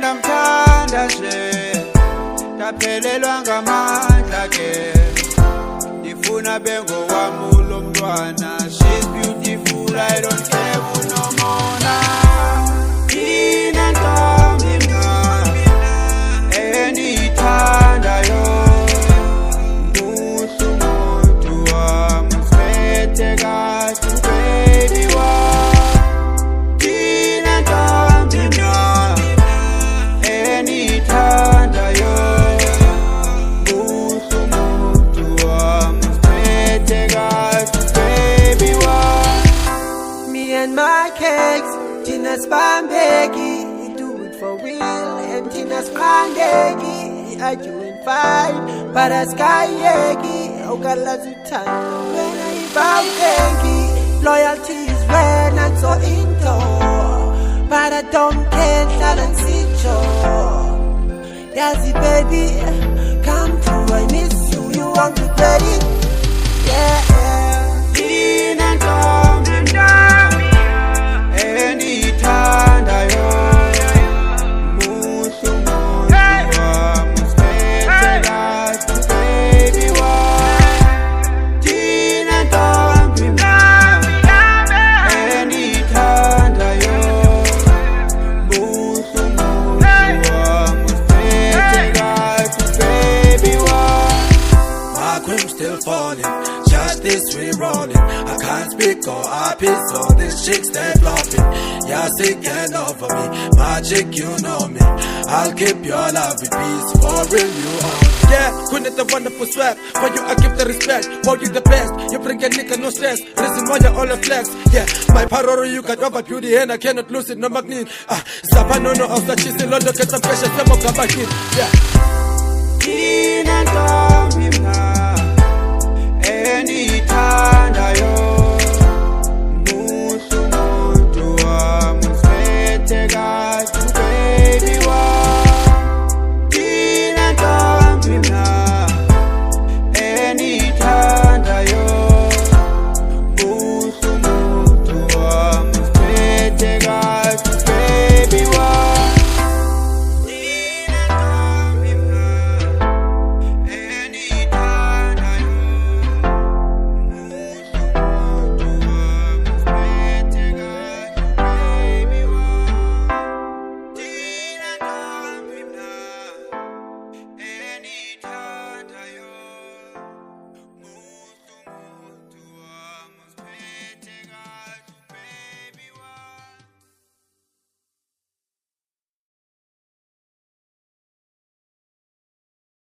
ngamthanda nje taphelelwa ngamandla ke ndifuna bengowami lo mntwana. She's beautiful, I don't care unomona. Ndinentombi mna endiyithandayo, muhle umuntu wami usiphethe kahle baby wami. Ndinentombi mna endiyithandayo, muhle umuntu wami usiphethe kahle baby wami. Me and my cakes, Tina's Bambegi, do it for real, and Tina's Brandegi, arguing fight, but a sky yegi, Ogalazutano, when I Bambegi, loyalty is when I'm so into, but I don't care, silence it, Yazzie baby, come through, I miss you, you want to play it, yeah. Ndinentombi mna endiyithandayo, muhle umuntu wami usiphethe kahle baby wami. Ndinentombi mna endiyithandayo, muhle umuntu wami usiphethe kahle baby wami. My cream still falling, just this we rolling. I can't speak or happy, so this chick's stay flopping. Yeah, sick and over me, magic, you know me. I'll keep your love with peace, for real you are. Yeah, Queen is a wonderful swag. For you I give the respect, for you the best. You bring a nigga no stress, reason why you all a flex. Yeah, my paroro you got over beauty and I cannot lose it, no magnet. Zapano no of the cheese, look at the pressure, some of the yeah.